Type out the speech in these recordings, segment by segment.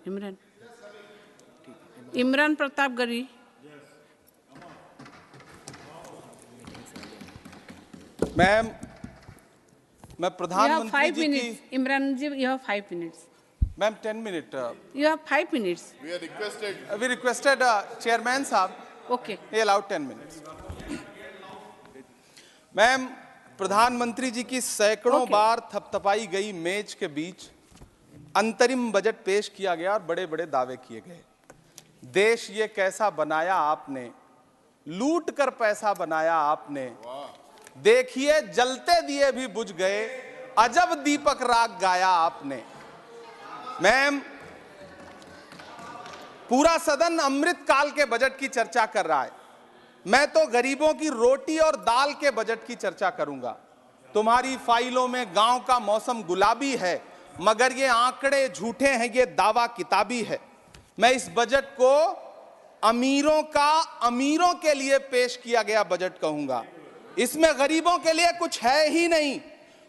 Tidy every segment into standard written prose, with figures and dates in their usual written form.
Imran Imran Pratapgarhi. Ma'am, मैं प्रधानमंत्री जी की। इमरान जी, you have 5 minutes. Ma'am 10 minute. You have 5 minutes. We requested chairman साहब। Okay. He allowed 10 minutes. Ma'am, प्रधानमंत्री जी की सैकड़ों बार थपथपाई गई मेज के बीच अंतरिम बजट पेश किया गया और बड़े बड़े दावे किए गए। देश ये कैसा बनाया आपने, लूट कर पैसा बनाया आपने, देखिए जलते दिए भी बुझ गए, अजब दीपक राग गाया आपने। मैम, पूरा सदन अमृत काल के बजट की चर्चा कर रहा है, मैं तो गरीबों की रोटी और दाल के बजट की चर्चा करूंगा। तुम्हारी फाइलों में गांव का मौसम गुलाबी है, मगर ये आंकड़े झूठे हैं, ये दावा किताबी है। मैं इस बजट को अमीरों का अमीरों के लिए पेश किया गया बजट कहूंगा। इसमें गरीबों के लिए कुछ है ही नहीं।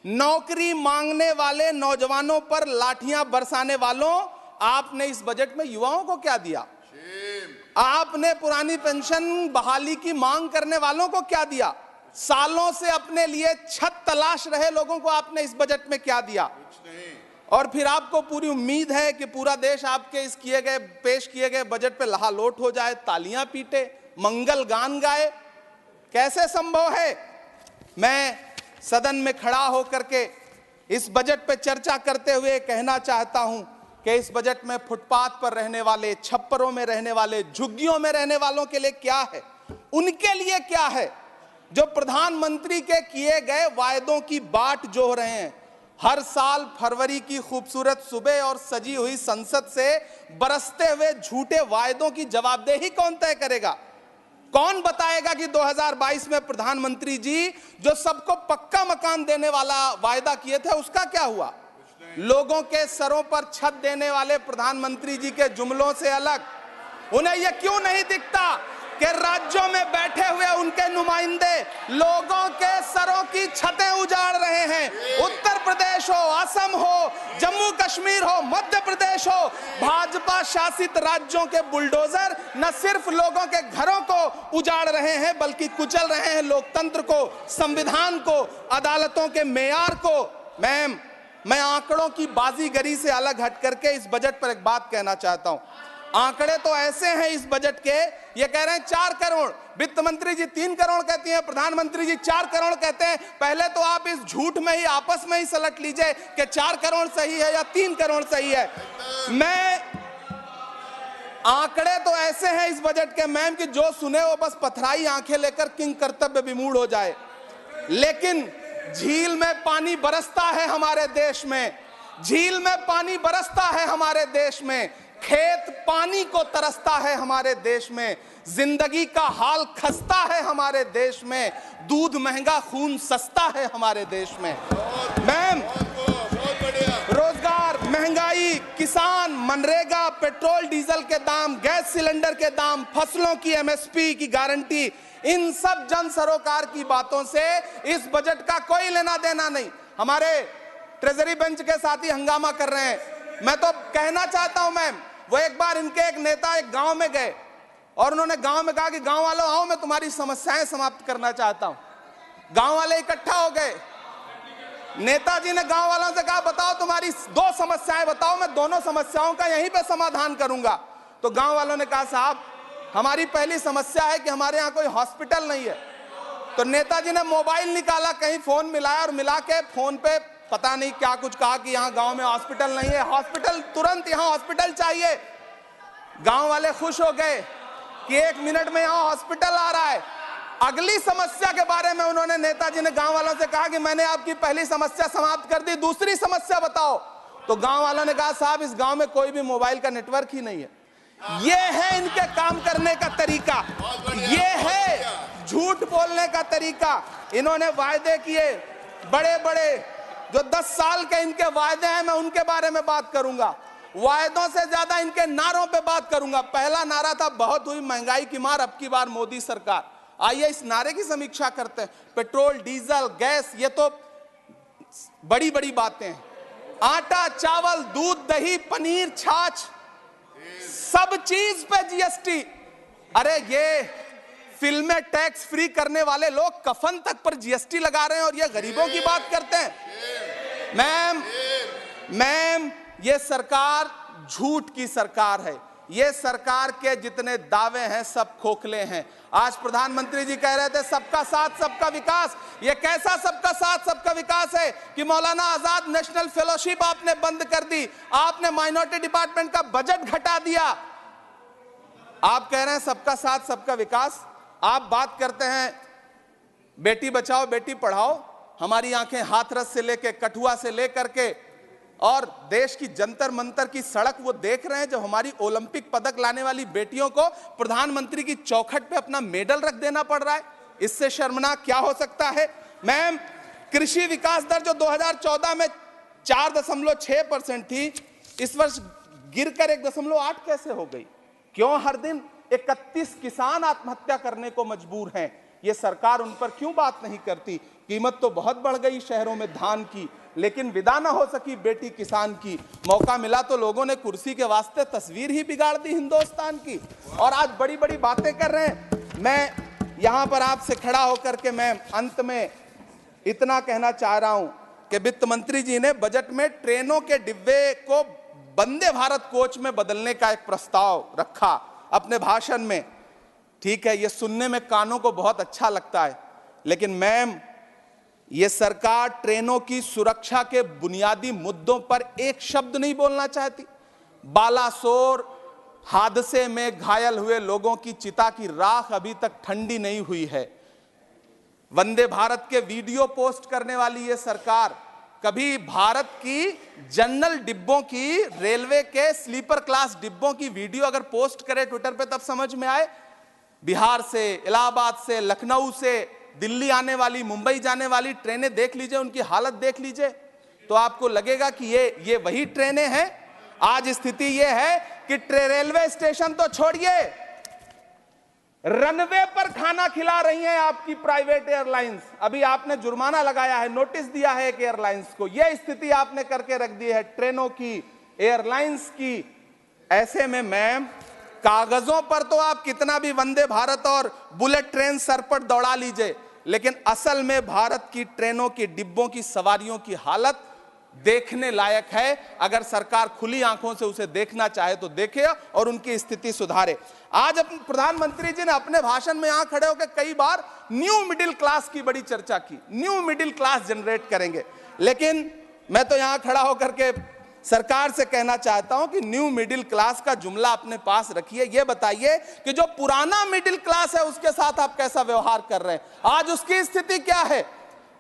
नौकरी मांगने वाले नौजवानों पर लाठियां बरसाने वालों, आपने इस बजट में युवाओं को क्या दिया? आपने पुरानी पेंशन बहाली की मांग करने वालों को क्या दिया? सालों से अपने लिए छत तलाश रहे लोगों को आपने इस बजट में क्या दिया? और फिर आपको पूरी उम्मीद है कि पूरा देश आपके इस पेश किए गए बजट पे लहालोट हो जाए, तालियां पीटे, मंगल गान गाए। कैसे संभव है? मैं सदन में खड़ा होकर के इस बजट पे चर्चा करते हुए कहना चाहता हूं कि इस बजट में फुटपाथ पर रहने वाले, छप्परों में रहने वाले, झुग्गियों में रहने वालों के लिए क्या है, उनके लिए क्या है जो प्रधानमंत्री के किए गए वायदों की बाट जोह रहे हैं। हर साल फरवरी की खूबसूरत सुबह और सजी हुई संसद से बरसते हुए झूठे वायदों की जवाबदेही कौन तय करेगा? कौन बताएगा कि 2022 में प्रधानमंत्री जी जो सबको पक्का मकान देने वाला वायदा किए थे उसका क्या हुआ? लोगों के सरों पर छत देने वाले प्रधानमंत्री जी के जुमलों से अलग उन्हें यह क्यों नहीं दिखता कि राज्यों में बैठे हुए उनके नुमाइंदे लोगों के सरों की छतें उजाड़ रहे हैं? उत्तर प्रदेश हो, असम हो, जम्मू कश्मीर हो, मध्य प्रदेश हो, भाजपा शासित राज्यों के बुलडोजर न सिर्फ लोगों के घरों को उजाड़ रहे हैं बल्कि कुचल रहे हैं लोकतंत्र को, संविधान को, अदालतों के मेयार को। मैम, मैं आंकड़ों की बाजीगरी से अलग हट करके इस बजट पर एक बात कहना चाहता हूं। आंकड़े तो ऐसे हैं इस बजट के, ये कह रहे हैं 4 करोड़, वित्त मंत्री जी 3 करोड़ कहती हैं, प्रधानमंत्री जी 4 करोड़ कहते हैं। पहले तो आप इस झूठ में ही आपस में ही सलट लीजिए कि 4 करोड़ सही है या 3 करोड़ सही है। मैं आंकड़े तो ऐसे हैं इस बजट के मैम कि जो सुने वो बस पथराई आंखें लेकर किंग कर्तव्य विमूढ़ हो जाए। लेकिन झील में पानी बरसता है हमारे देश में, झील में पानी बरसता है हमारे देश में, खेत पानी को तरसता है हमारे देश में, जिंदगी का हाल खस्ता है हमारे देश में, दूध महंगा खून सस्ता है हमारे देश में। मैम, रोजगार, महंगाई, किसान, मनरेगा, पेट्रोल डीजल के दाम, गैस सिलेंडर के दाम, फसलों की एमएसपी की गारंटी, इन सब जन सरोकार की बातों से इस बजट का कोई लेना देना नहीं। हमारे ट्रेजरी बेंच के साथी हंगामा कर रहे हैं। मैं तो कहना चाहता हूं मैम, वो एक बार इनके एक नेता एक गांव में गए और उन्होंने गांव में कहा कि गांव वालों आओ, मैं तुम्हारी समस्याएं समाप्त करना चाहता हूं। गांव वाले इकट्ठा हो गए। नेताजी ने गांव वालों से कहा बताओ तुम्हारी 2 समस्याएं बताओ, मैं दोनों समस्याओं का यहीं पे समाधान करूंगा। तो गांव वालों ने कहा साहब हमारी पहली समस्या है कि हमारे यहाँ कोई हॉस्पिटल नहीं है। तो नेताजी ने मोबाइल निकाला, कहीं फोन मिलाया और मिला के फोन पे पता नहीं क्या कुछ कहा कि यहाँ गांव में हॉस्पिटल नहीं है, हॉस्पिटल तुरंत, यहाँ हॉस्पिटल चाहिए। गांव वाले खुश हो गए कि 1 मिनट में यहाँ हॉस्पिटल आ रहा है। अगली समस्या के बारे में उन्होंने, नेताजी ने गांव वालों से कहा कि मैंने आपकी पहली समस्या समाप्त कर दी, दूसरी समस्या बताओ। तो गांव वालों ने कहा साहब इस गांव में कोई भी मोबाइल का नेटवर्क ही नहीं है। ये है इनके काम करने का तरीका, ये है झूठ बोलने का तरीका। इन्होंने वायदे किए बड़े बड़े, जो 10 साल के इनके वायदे हैं मैं उनके बारे में बात करूंगा। वायदों से ज्यादा इनके नारों पे बात करूंगा। पहला नारा था बहुत हुई महंगाई की मार, अब की बार मोदी सरकार। आइए इस नारे की समीक्षा करते हैं। पेट्रोल, डीजल, गैस, ये तो बड़ी बड़ी बातें हैं। आटा, चावल, दूध, दही, पनीर, छाछ, सब चीज पे जीएसटी। अरे ये फिल्में टैक्स फ्री करने वाले लोग कफन तक पर जीएसटी लगा रहे हैं और ये गरीबों की बात करते हैं। मैम ये सरकार झूठ की सरकार है। ये सरकार के जितने दावे हैं सब खोखले हैं। आज प्रधानमंत्री जी कह रहे थे सबका साथ सबका विकास। ये कैसा सबका साथ सबका विकास है कि मौलाना आजाद नेशनल फेलोशिप आपने बंद कर दी, आपने माइनॉरिटी डिपार्टमेंट का बजट घटा दिया। आप कह रहे हैं सबका साथ सबका विकास। आप बात करते हैं बेटी बचाओ बेटी पढ़ाओ। हमारी आंखें हाथरस से लेके कठुआ से लेकर के और देश की जंतर मंतर की सड़क वो देख रहे हैं जब हमारी ओलंपिक पदक लाने वाली बेटियों को प्रधानमंत्री की चौखट पे अपना मेडल रख देना पड़ रहा है। इससे शर्मनाक क्या हो सकता है। मैम कृषि विकास दर जो 2014 में 4.6% थी, इस वर्ष गिरकर 1.8 कैसे हो गई? क्यों हर दिन 31 किसान आत्महत्या करने को मजबूर हैं? ये सरकार उन पर क्यों बात नहीं करती? कीमत तो बहुत बढ़ गई शहरों में धान की, लेकिन विदा ना हो सकी बेटी किसान की। मौका मिला तो लोगों ने कुर्सी के वास्ते तस्वीर ही बिगाड़ दी हिंदुस्तान की, और आज बड़ी बड़ी बातें कर रहे हैं। मैं यहां पर आपसे खड़ा होकर के मैं अंत में इतना कहना चाह रहा हूं कि वित्त मंत्री जी ने बजट में ट्रेनों के डिब्बे को वंदे भारत कोच में बदलने का एक प्रस्ताव रखा अपने भाषण में। ठीक है, ये सुनने में कानों को बहुत अच्छा लगता है, लेकिन मैम ये सरकार ट्रेनों की सुरक्षा के बुनियादी मुद्दों पर एक शब्द नहीं बोलना चाहती। बालासोर हादसे में घायल हुए लोगों की चिता की राख अभी तक ठंडी नहीं हुई है। वंदे भारत के वीडियो पोस्ट करने वाली ये सरकार कभी भारत की जनरल डिब्बों की, रेलवे के स्लीपर क्लास डिब्बों की वीडियो अगर पोस्ट करे ट्विटर पे तब समझ में आए। बिहार से, इलाहाबाद से, लखनऊ से दिल्ली आने वाली, मुंबई जाने वाली ट्रेनें देख लीजिए, उनकी हालत देख लीजिए, तो आपको लगेगा कि ये वही ट्रेनें हैं। आज स्थिति ये है कि रेलवे स्टेशन तो छोड़िए, रनवे पर खाना खिला रही हैं आपकी प्राइवेट एयरलाइंस। अभी आपने जुर्माना लगाया है, नोटिस दिया है एक एयरलाइंस को। यह स्थिति आपने करके रख दी है ट्रेनों की, एयरलाइंस की। ऐसे में मैम कागजों पर तो आप कितना भी वंदे भारत और बुलेट ट्रेन सर पर दौड़ा लीजिए, लेकिन असल में भारत की ट्रेनों की डिब्बों की सवारियों की हालत देखने लायक है। अगर सरकार खुली आंखों से उसे देखना चाहे तो देखे और उनकी स्थिति सुधारे। आज प्रधानमंत्री जी ने अपने भाषण में यहां खड़े होकर कई बार न्यू मिडिल क्लास की बड़ी चर्चा की, न्यू मिडिल क्लास जनरेट करेंगे। लेकिन मैं तो यहां खड़ा होकर के सरकार से कहना चाहता हूं कि न्यू मिडिल क्लास का जुमला अपने पास रखिए। यह बताइए कि जो पुराना मिडिल क्लास है उसके साथ आप कैसा व्यवहार कर रहे हैं। आज उसकी स्थिति क्या है?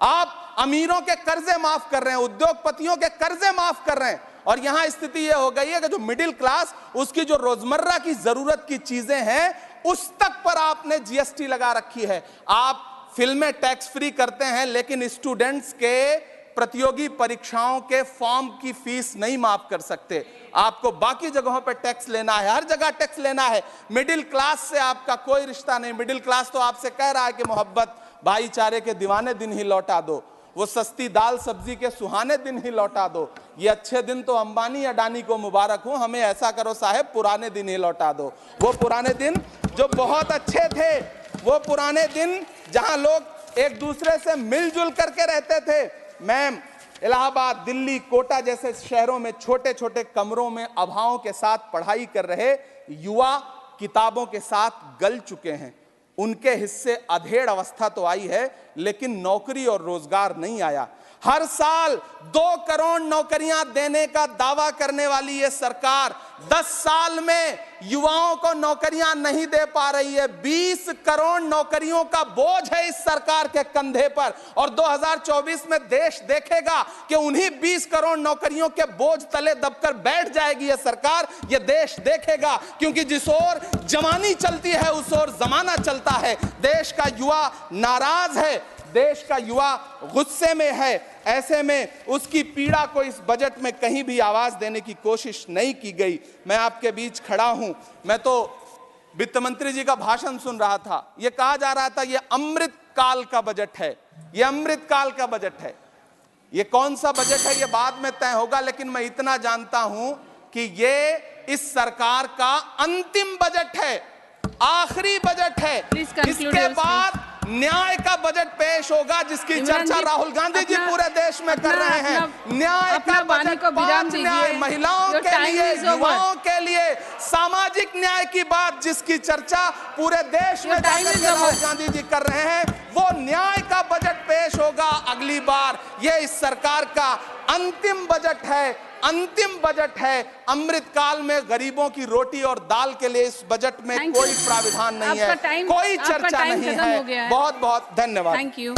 आप अमीरों के कर्जे माफ कर रहे हैं, उद्योगपतियों के कर्जे माफ कर रहे हैं, और यहां स्थिति यह हो गई है कि जो मिडिल क्लास, उसकी जो रोजमर्रा की जरूरत की चीजें हैं उस तक पर आपने जीएसटी लगा रखी है। आप फिल्में टैक्स फ्री करते हैं, लेकिन स्टूडेंट्स के प्रतियोगी परीक्षाओं के फॉर्म की फीस नहीं माफ कर सकते। आपको बाकी जगहों पर टैक्स लेना है, हर जगह टैक्स लेना है। मिडिल क्लास से आपका कोई रिश्ता नहीं। मिडिल क्लास तो आपसे कह रहा है कि मोहब्बत, भाईचारे के दीवाने दिन ही लौटा दो, वो सस्ती दाल सब्जी के सुहाने दिन ही लौटा दो। ये अच्छे दिन तो अंबानी अडानी को मुबारक हो, हमें ऐसा करो साहब पुराने दिन ही लौटा दो। वो पुराने दिन जो बहुत अच्छे थे, वो पुराने दिन जहां लोग एक दूसरे से मिलजुल करके रहते थे। मैम इलाहाबाद, दिल्ली, कोटा जैसे शहरों में छोटे छोटे कमरों में अभावों के साथ पढ़ाई कर रहे युवा किताबों के साथ गल चुके हैं। उनके हिस्से अधेड़ अवस्था तो आई है, लेकिन नौकरी और रोजगार नहीं आया। हर साल 2 करोड़ नौकरियां देने का दावा करने वाली ये सरकार 10 साल में युवाओं को नौकरियां नहीं दे पा रही है। 20 करोड़ नौकरियों का बोझ है इस सरकार के कंधे पर, और 2024 में देश देखेगा कि उन्हीं 20 करोड़ नौकरियों के बोझ तले दबकर बैठ जाएगी ये सरकार। ये देश देखेगा, क्योंकि जिस ओर जवानी चलती है उस ओर जमाना चलता है। देश का युवा नाराज है, देश का युवा गुस्से में है। ऐसे में उसकी पीड़ा को इस बजट में कहीं भी आवाज देने की कोशिश नहीं की गई। मैं आपके बीच खड़ा हूं, मैं तो वित्त मंत्री जी का भाषण सुन रहा था। यह कहा जा रहा था ये अमृत काल का बजट है, ये अमृत काल का बजट है। ये कौन सा बजट है ये बाद में तय होगा, लेकिन मैं इतना जानता हूं कि ये इस सरकार का अंतिम बजट है, आखिरी बजट है। Please conclude इसके your बाद न्याय का बजट पेश होगा, जिसकी इमरान चर्चा जी, राहुल गांधी जी पूरे देश में कर रहे हैं। न्याय का वाणी बजट, को विराम 5 न्याय, दीजिए। महिलाओं Your के time लिए, is over. युवाओं के लिए, सामाजिक न्याय की बात जिसकी चर्चा पूरे देश में Your time जाकर is के राहुल over. गांधी जी कर रहे हैं, वो न्याय का बजट पेश होगा अगली बार। ये इस सरकार का अंतिम बजट है, अंतिम बजट है। अमृतकाल में गरीबों की रोटी और दाल के लिए इस बजट में Thank कोई you. प्राविधान नहीं है, आपका time कोई चर्चा खत्म नहीं हो गया है। है। बहुत बहुत धन्यवाद। Thank you.